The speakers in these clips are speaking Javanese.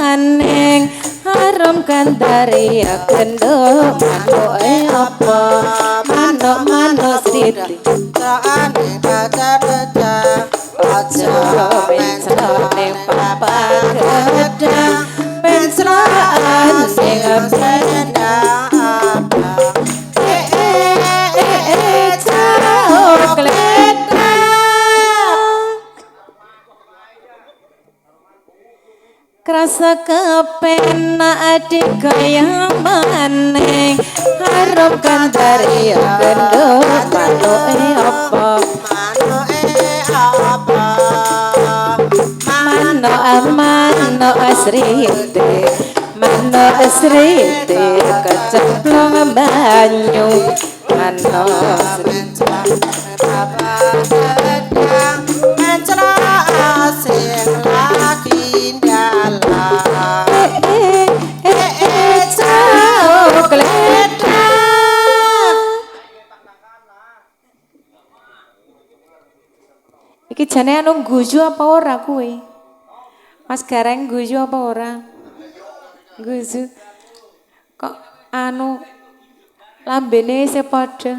maning harum gandaria kendo manuk apa manuk sriti Saane baca-baca aja pensane papa gedang penslaan sing benda coklat krasa kepenak adik kaya maning harum gandaria kendo manuk apa manuk asrite kecemplung banyu manuk iki jane anu guyu apa ora kuwe Mas Gareng guyu apa ora guyu kok anu lambene isih padha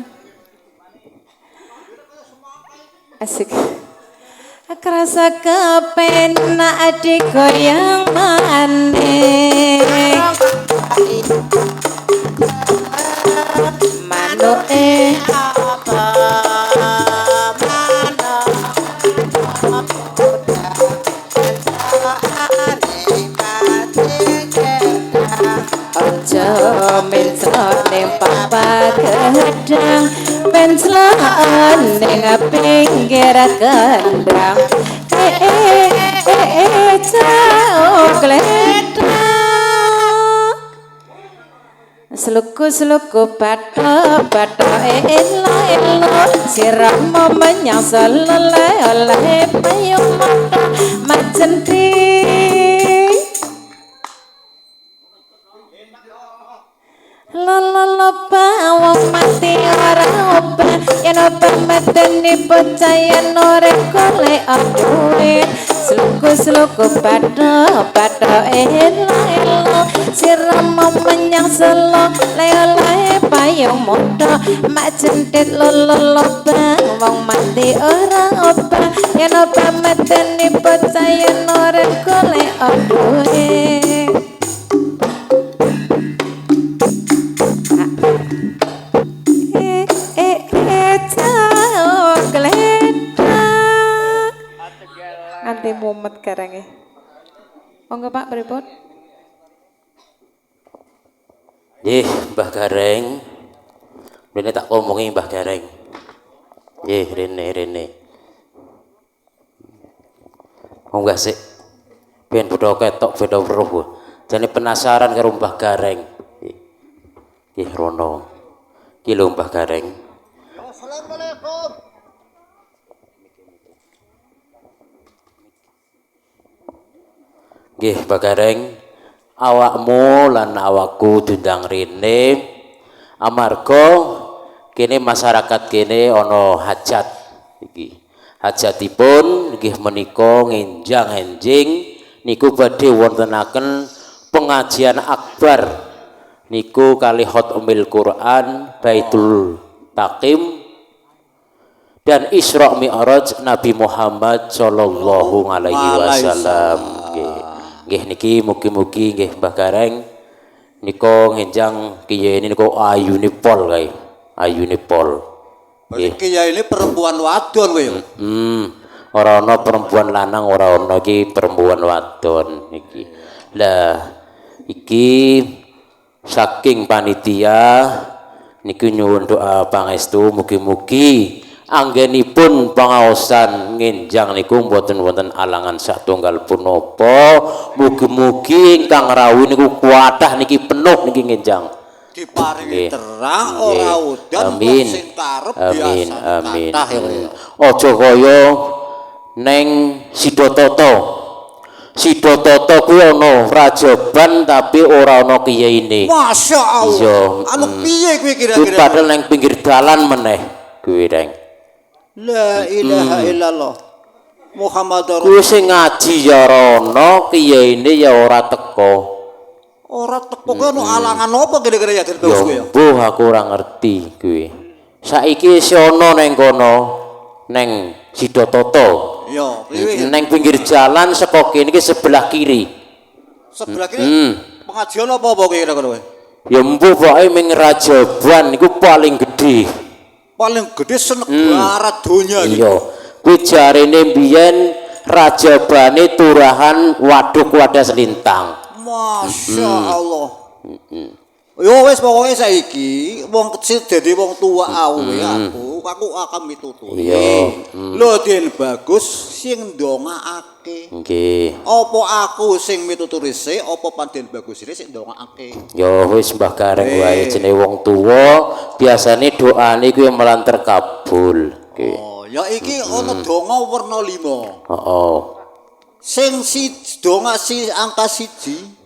asik kerasa kepenak adik goyang maning manuk apa aja mencelane papa gedang pencelane pinggir kendang coklat Sluku-sluku bata-bata elo-elo siramu menyasar oleh payung mata macenti lolo bawang mati ora obah yen obah medeni bocah yen ora golek duit sluku-sluku bata-bata elo-elo siramu menyasar oleh payung mata mak jentit lolo bawang mati ora obah yen obah medeni bocah yen ora golek duit nanti mumet karangnya monggo Pak pripun nggih Mbah Gareng rene tak omongi Mbah Gareng nggih rene munggah sik ben padha ketok beda weruh jane penasaran karo Mbah Gareng nggih rono iki lho Mbah Gareng Assalamualaikum. nggih Mbah Gareng awakmu lan awakku diundang rene amarga kene masyarakat kene ana hajat iki hajatipun nggih menika ngenjang-enjing niku badhe wontenaken pengajian akbar niku kali khatamul Quran Baitul Takim dan Isra Mi'raj Nabi Muhammad sallallahu alaihi wasallam nggih niki mugi-mugi nggih Mbah Gareng nika ngenjang kiye niku ayune pol kae ayune pol nggih Kiai ini perempuan wadon kowe. ora ana perempuan lanang ora ana iki perempuan wadon iki lah iki saking panitia niki nyuwun doa pangestu mugi-mugi anggenipun pangaosan ngenjang niku mboten wonten alangan satunggal punapa mugi-mugi ingkang rawuh niku kuatah niki penuh niki ngenjang Diparingi terang ora udan sing karep amin biasa amin kathah aja kaya neng Sidototo kuwi ana rajaban tapi ora ana kiyaine. Masyaallah. Iya. Anu piye kuwi kira-kira? Padahal nang pinggir dalan meneh kuwi, Reng. La ilaha illallah. Muhammad Kuwi sing ngaji ya ora ana, kiyaine ya ora teko. ora teko kuwi ono alangan apa kira-kira ya Den Ya Bagus kuwi ya? mbuh aku ora ngerti kuwi. Saiki isih ana ning kono ning Sidototo. Iya, priwe? Ning pinggir jalan saka kene iki sebelah kiri. Sebelah kiri pengajian apa kira-kira kowe? Ya mbuh pokoke ming Rajaban iku paling gedhe. Paling gede senegara donya gitu. Iya. Kuwi jarene mbiyen Rajabane Turahan Waduk Wadas Lintang. Masya Allah. Yo wis pokoke saiki wong kecil dadi wong tua awe aku akan mituturi. Iya. Lho Den Bagus sing ndongaake. Nggih. Apa aku sing mituturi sik apa Pandhen Bagus sing ndongaake? Ya wis Mbah Gareng wae jenenge wong tuwa, biasane doane kuwi malan terkabul. Nggih. Oh, ya iki ana donga werna 5. Heeh. Sing donga angka 1.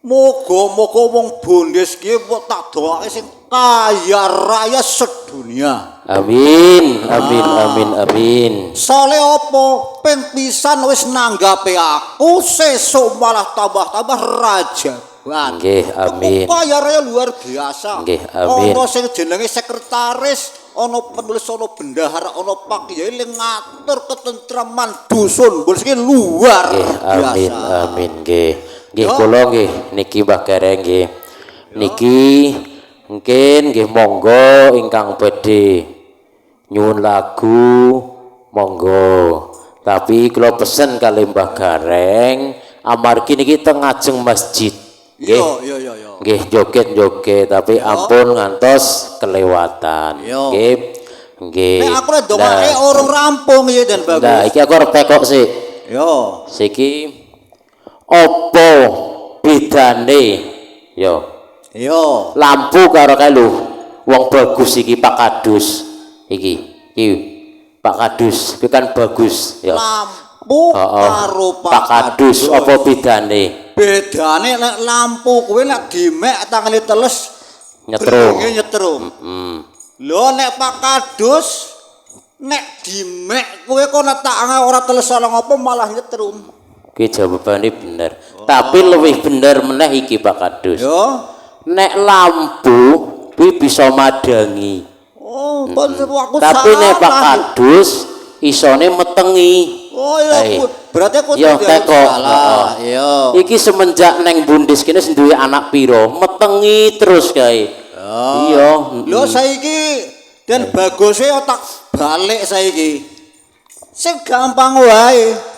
Moga-moga wong bondes ki tak doake sing kaya raya sedunia. Amin, amin, amin, amin. Sale apa ping pisan wis nanggape aku sesuk malah tambah-tambah rajaban. Nggih, amin. Kaya raya luar biasa. Nggih, amin. Ana sing jenenge sekretaris, ana penulis, ana bendahara, ana pak kiai ling ngatur ketentraman dusun. Bos iki luar biasa. Amin, amin, nggih. Nggih kula nggih niki Mbah Gareng nggih. Niki mungkin nggih monggo ingkang badhe nyuwun lagu monggo. Tapi kula pesen kali Mbah Gareng amargi niki teng ngajeng masjid. Nggih. Yo. Nggih joget-joget tapi ampun ngantos kelewatan. Nggih. Nggih. Nek aku rek ndongake urung rampung ya Den Bagus. Nah, iki aku arep tekok sik. Yo. Siki apa bedane yo lampu karo kae lho wong bagus iki Pak Kadus iki Pak Kadus kuwi kan bagus ya lampu karo Pak Kadus apa bedane nek lampu kuwi nek dimek tangane teles nyetrum lho nek Pak Kadus nek dimek kuwi kok nek tak ora teles ana ngopo malah nyetrum. Oke jawabannya bener. Tapi lebih bener meneh iki Pak Kadus. Yo. Nek lampu kuwi bisa madangi. Oh, aku tapi nek Pak Kadus isone metengi. Oh iya, berarti aku salah. Iya. Iki semenjak neng Bundis kene duwe anak piro, metengi terus kae. Iya. Lho saiki Den Bagus otak balik saiki. Sing gampang wae.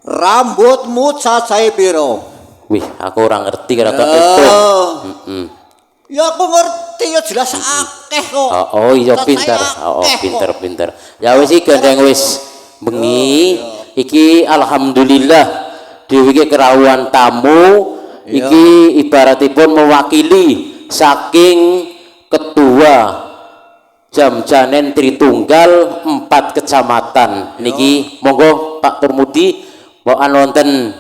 Rambutmu cacahe piro? Wih, aku ora ngerti karo itu. Ya aku ngerti ya jelas akeh kok. Oh iya pinter. Pinter. Ya wis iki gandeng wis bengi. Iki alhamdulillah dhewe iki kerawuhan tamu. Iki ibaratipun mewakili saking ketua Jamjanen Tritunggal 4 kecamatan. Niki monggo Pak Turmudi Mbok wonten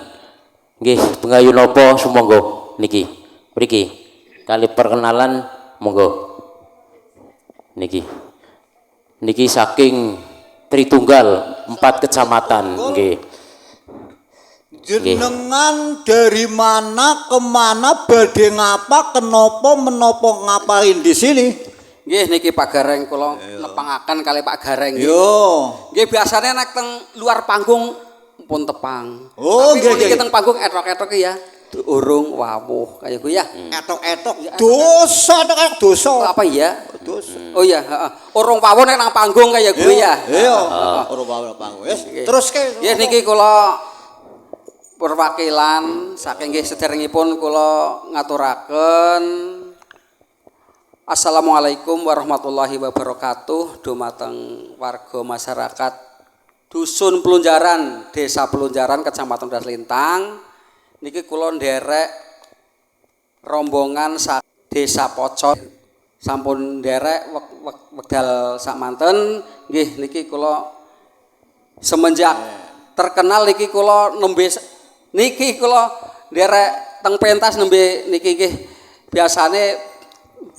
nggih pengayu napa sumangga niki. Mriki kali perkenalan monggo. Niki saking Tritunggal 4 kecamatan nggih. Jenengan dari mana ke mana badhe ngapa menapa ngapain di sini? Nggih niki Pak Gareng kula nepangaken kali Pak Gareng. Yo. Nggih biasane nek teng luar panggung pun tepang. Oh, nggih teng panggung etok-etok ya. Urung wawuh kaya ku ya. Etok-etok. Dosa nek dosa. Apa ya? Dosa. Oh iya, heeh. Urung wawuh nek nang panggung kaya ku ya. Iya. Urung wawuh panggung. Wis, teruske. Nggih niki kula perwakilan saking nggih sederengipun kula ngaturaken Assalamualaikum warahmatullahi wabarakatuh. Dumateng warga masyarakat Dusun Pelunjaran, Desa Pelunjaran, Kecamatan Wadas Lintang. Niki kula nderek rombongan Desa Pocot. Sampun nderek wekdal samanten. Nggih niki kula semenjak terkenal niki kula nembe niki kula nderek teng pentas nembe niki nggih biasane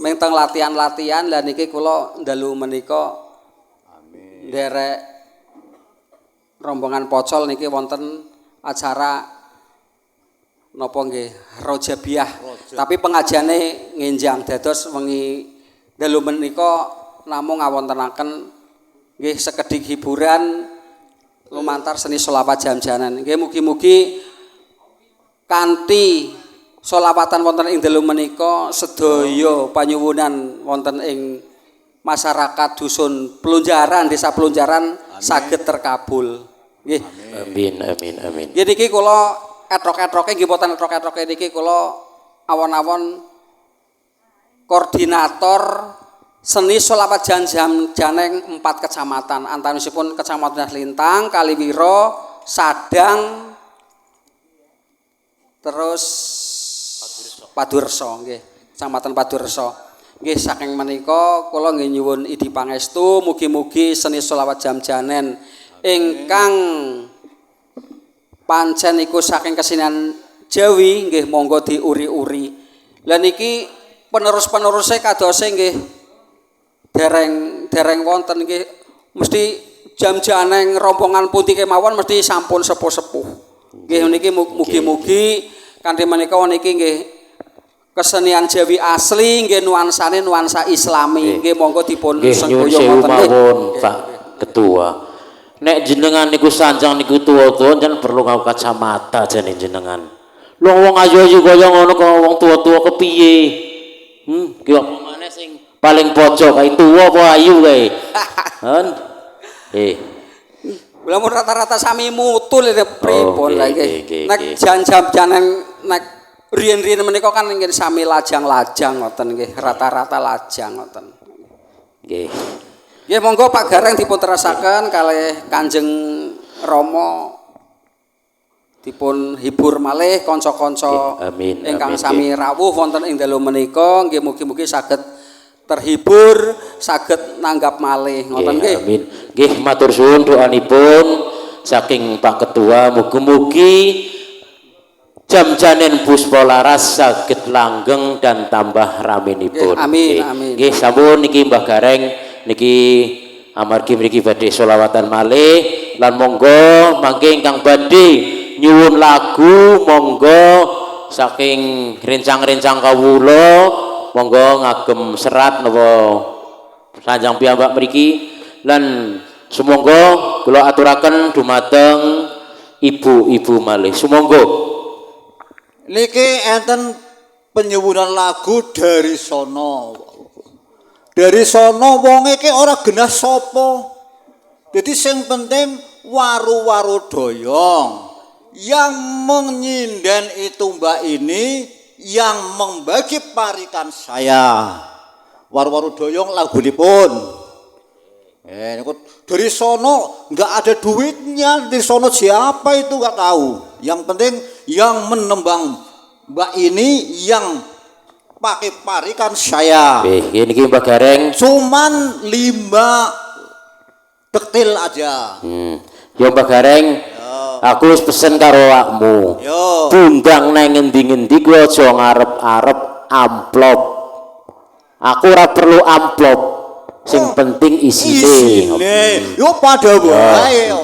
meng teng latihan-latihan lah niki kula ndalu menika nderek rombongan Pocol niki wonten acara napa nggih Rojabiah. Tapi pengajiane ngenjang dados wengi dalu menika namung ngawontenaken nggih sekedhik hiburan lumantar seni selawat jam-janan. Nggih mugi-mugi kanthi selawatan wonten ing dalu menika sedaya panyuwunan wonten ing masyarakat dusun Pelunjaran, desa Pelunjaran saged terkabul. Nggih. Amin amin amin. Nggih niki kula etrok-etroke nggih boten etrok-etroke niki kula awon-awon koordinator seni selawat jam-janeng 4 kecamatan antawisipun Kecamatan Lintang, Kaliwiro, Sadang, terus Padurso nggih, Kecamatan Padurso. Nggih saking menika kula nggih nyuwun idi pangestu mugi-mugi seni selawat jam-janen ingkang pancen iku saking kesenian Jawi nggih monggo diuri-uri. Lah niki penerus-peneruse kadose nggih dereng wonten nggih mesti jam-janeng rombongan pundi kemawon mesti sampun sepuh-sepuh. Nggih niki mugi-mugi kanthi menika niki nggih kesenian Jawi asli nggih nuansane nuansa Islami nggih monggo dipun senggoyo ngoten Pak Ketua. Nek jenengan niku sanjang niku tuwa-tuwa jan perlu ngau kacamata jane jenengan. Lho wong ayu-ayu kaya ngono kok wong tuwa-tuwa kepiye? Ki apa maneh sing paling pojok kae tuwa apa ayu kae? Hen. Lha mun rata-rata sami mutul pripun lha nggih. Nek jan-janen nek riyen-riyen menika kan nggih sami lajang-lajang ngoten nggih, rata-rata lajang ngoten. Nggih. Nggih monggo Pak Gareng dipun terasaken kalih Kanjeng Rama dipun hibur malih kanca-kanca ingkang sami rawuh wonten ing dalu menika nggih mugi-mugi saged terhibur, saged nanggap malih ngoten nggih. Amin. Nggih matur suwun doanipun saking Pak Ketua mugi-mugi jam-janen Puspa Laras saged langgeng dan tambah ramenipun. Amin amin. Nggih sampun niki Mbah Gareng niki amargi mriki badhe selawatan malih lan monggo mangke ingkang badhe nyuwun lagu monggo saking rencang-rencang kawula monggo ngagem serat napa sanjang piyambak mriki lan sumangga kula aturaken dumateng ibu-ibu malih sumangga niki enten penyuwunan lagu dari sono. Dari sono wong iki ora genah sapa. Jadi sing penting waru-waru doyong yang menyinden itu Mbak ini yang membagi parikan saya. Waru-waru doyong lagunipun. Dari sono nggak ada duitnya, di sono siapa itu nggak tahu. Yang penting yang menembang Mbak ini yang pakai parikan saya. Ini Mbak Gareng. Cuman 5 dektil aja. Yo Mbak Gareng. Aku wis pesen karo awakmu. Bundang nang ngendi-ngendi kuwi aja ngarep-arep amplop. Aku ora perlu amplop. Sing penting isine. Yo padha wae.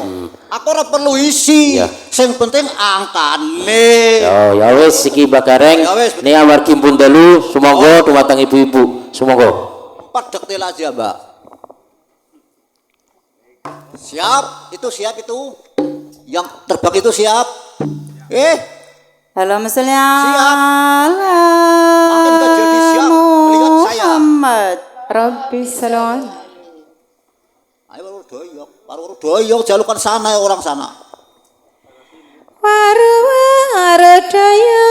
Aku ora perlu isi. Sing penting angkane. Ya wis iki Mbak Gareng. Nek amargi pun dalu sumangga dumateng ibu-ibu. Sumangga. 4 dektil aja, Mbak. Siap, itu siap itu. Yang terbang itu siap. Halo misalnya. Siap. Makin gak jadi siap melihat saya. Muhammad. Rabbi salon. Ayo baru doyok jalukan sana orang sana. Waru waru daya.